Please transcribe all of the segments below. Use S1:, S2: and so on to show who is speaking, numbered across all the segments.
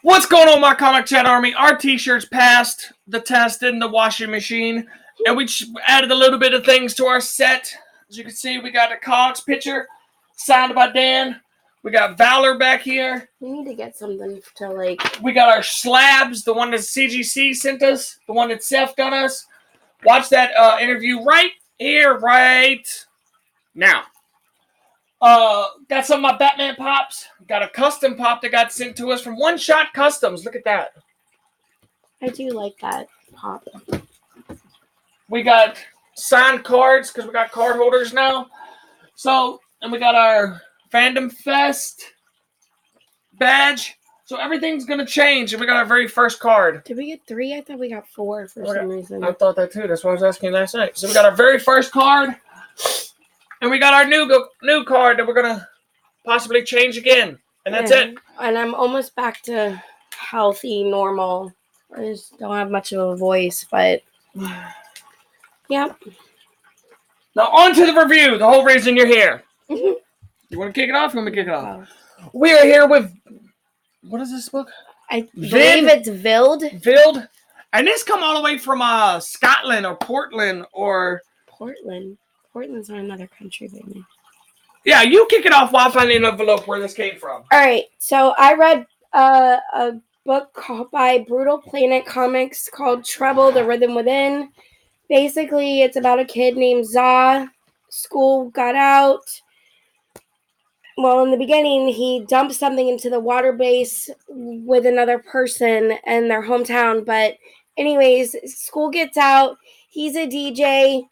S1: What's going on, my Comic Chat Army? Our t-shirts passed the test in the washing machine, and we added a little bit of things to our set. As you can see, we got a Cogs picture signed by Dan. We got Valor back here.
S2: We need to get something to like...
S1: We got our slabs, the one that CGC sent us, the one that Seth got us. Watch that interview right here, right now. Got some of my Batman pops. Got a custom pop that got sent to us from One Shot Customs. Look at that.
S2: I do like that pop.
S1: We got signed cards because we got card holders now. So, and we got our Fandom Fest badge. So everything's going to change. And we got our very first card.
S2: Did we get 3? I thought we got 4 for some reason.
S1: I thought that too. That's why I was asking last night. So we got our very first card. And we got our new card that we're going to possibly change again. And that's it.
S2: And I'm almost back to healthy, normal. I just don't have much of a voice, but yeah.
S1: Now on to the review. The whole reason you're here. You want to kick it off? Let me kick it off. We are here with, what is this book?
S2: I believe it's Vild.
S1: Vild. And this come all the way from Scotland or Portland or...
S2: Portland. Portland's not another country, baby.
S1: Yeah, you kick it off while I find the envelope where this came from.
S2: All right. So I read a book by Brutal Planet Comics called Treble The Rhythm Within. Basically, it's about a kid named Za. School got out. Well, in the beginning, he dumped something into the water base with another person in their hometown. But anyways, school gets out. He's a DJ.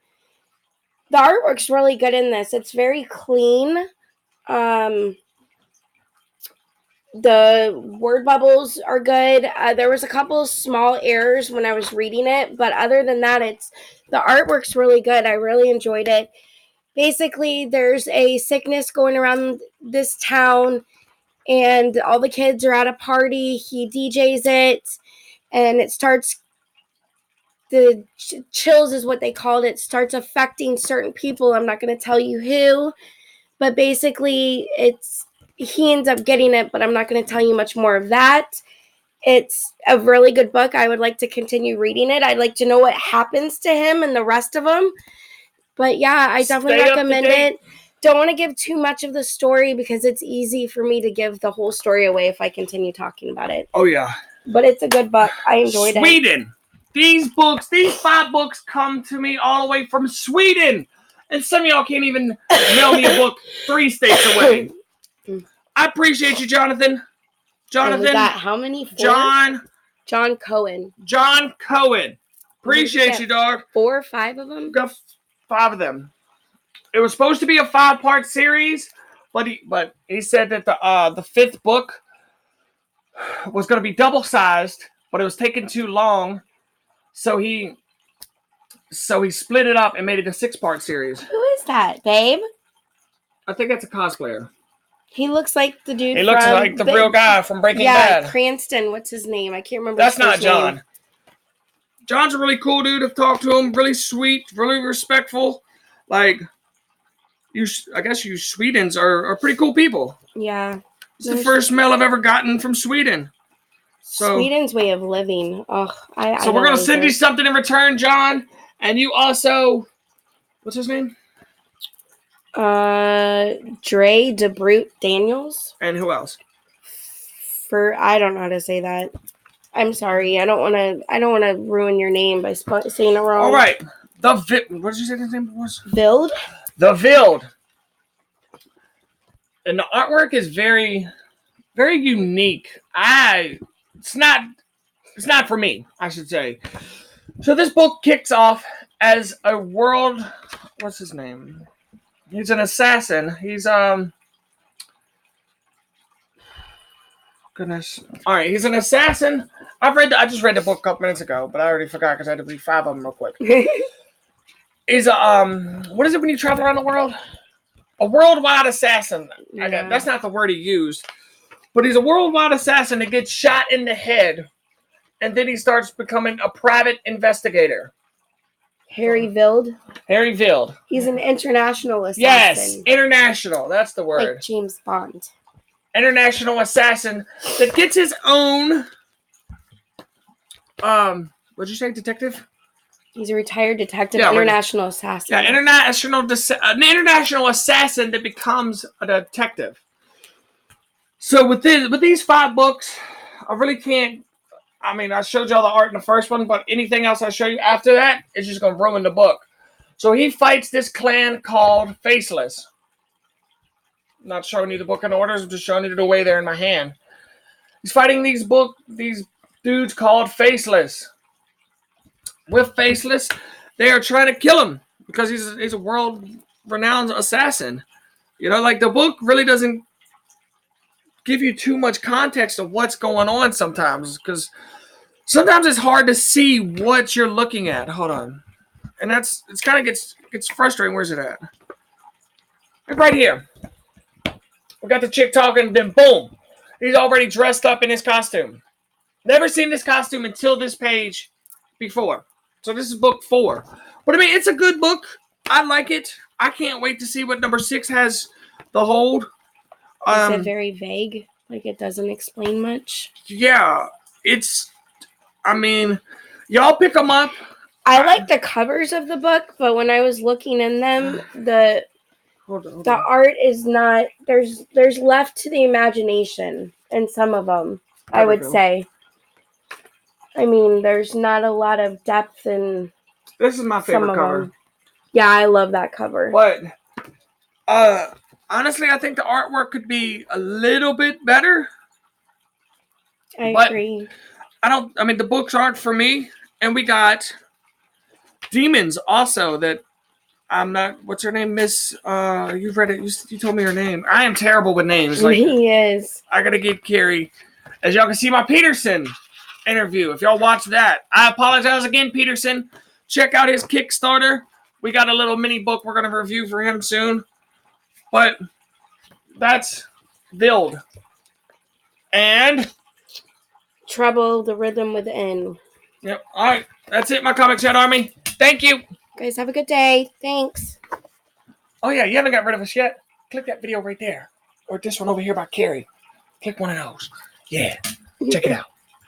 S2: The artwork's really good in this. It's very clean. The word bubbles are good. There was a couple of small errors when I was reading it, but other than that, the artwork's really good. I really enjoyed it. Basically, there's a sickness going around this town, and all the kids are at a party. He DJs it, and it starts... The chills is what they called it. Starts affecting certain people. I'm not going to tell you who, but basically he ends up getting it, but I'm not going to tell you much more of that. It's a really good book. I would like to continue reading it. I'd like to know what happens to him and the rest of them. But yeah, I definitely recommend it. Don't want to give too much of the story because it's easy for me to give the whole story away if I continue talking about it.
S1: Oh, yeah.
S2: But it's a good book. I enjoyed it.
S1: Sweden. These 5 books come to me all the way from Sweden. And some of y'all can't even mail me a book 3 states away. I appreciate you, Jonathan.
S2: And we got how many? 4? John Cohen.
S1: John Cohen. Appreciate you, dog.
S2: 4 or 5 of them?
S1: Got 5 of them. It was supposed to be a 5-part series, but he said that the 5th book was going to be double-sized, but it was taking too long. So he split it up and made it a 6-part series.
S2: Who is that, babe?
S1: I think that's a cosplayer.
S2: He looks like the dude.
S1: He looks like the real guy from Breaking Bad.
S2: Yeah, Cranston. What's his name? I can't remember.
S1: That's not John. Name. John's a really cool dude. I've talked to him. Really sweet. Really respectful. Like, I guess you Swedens are pretty cool people.
S2: Yeah.
S1: It's the first mail I've ever gotten from Sweden. So,
S2: Sweden's way of living. Ugh,
S1: so we're going to send you something in return, John. And you also... What's his name?
S2: Dre DeBrute Daniels.
S1: And who else?
S2: I don't know how to say that. I'm sorry. I don't want to ruin your name by saying it wrong.
S1: All right. What did you say his name was?
S2: Vild.
S1: The Vild. And the artwork is very, very unique. It's not for me, I should say. So this book kicks off as a world... What's his name? He's an assassin. He's, Goodness. All right, he's an assassin. I just read the book a couple minutes ago, but I already forgot because I had to read 5 of them real quick. He's what is it when you travel around the world? A worldwide assassin.
S2: Yeah.
S1: That's not the word he used. But he's a worldwide assassin that gets shot in the head. And then he starts becoming a private investigator.
S2: Harry Vild.
S1: Harry Vild.
S2: He's an international assassin.
S1: Yes, international. That's the word.
S2: Like James Bond.
S1: international assassin that gets his own. What'd you say, detective?
S2: He's a retired detective,
S1: Yeah,
S2: international assassin.
S1: Yeah, an international assassin that becomes a detective. So with these 5 books, I really can't. I mean, I showed y'all the art in the first one, but anything else I show you after that is just gonna ruin the book. So he fights this clan called Faceless. I'm not showing you the book in orders, I'm just showing you the way there in my hand. He's fighting these dudes called Faceless. With Faceless, they are trying to kill him because he's a world-renowned assassin. You know, like the book really doesn't give you too much context of what's going on sometimes, because sometimes it's hard to see what you're looking at. Hold on. And it's kind of gets frustrating. Where's it at? Right here. We got the chick talking, then boom. He's already dressed up in his costume. Never seen this costume until this page before. So this is book 4. But I mean, it's a good book. I like it. I can't wait to see what number 6 has the hold.
S2: Is it very vague? Like it doesn't explain much?
S1: Yeah. I mean, y'all pick them up.
S2: I like the covers of the book, but when I was looking in them, the art is not. There's left to the imagination in some of them. I would say. I mean, there's not a lot of depth in.
S1: This is my favorite cover.
S2: Them. Yeah, I love that cover.
S1: But honestly, I think the artwork could be a little bit better.
S2: I agree.
S1: I mean, the books aren't for me, and we got Demons also that I'm not. What's her name, Miss? You've read it. You told me her name. I am terrible with names. Like,
S2: he is.
S1: I gotta get Carrie. As y'all can see, my Peterson interview. If y'all watch that, I apologize again, Peterson. Check out his Kickstarter. We got a little mini book we're gonna review for him soon. But that's Build. And
S2: Treble The Rhythm Within.
S1: Yep. All right. That's it, my Comic Chat Army. Thank you.
S2: Guys, have a good day. Thanks.
S1: Oh, yeah. You haven't got rid of us yet? Click that video right there. Or this one over here by Carrie. Click one of those. Yeah. Check it out.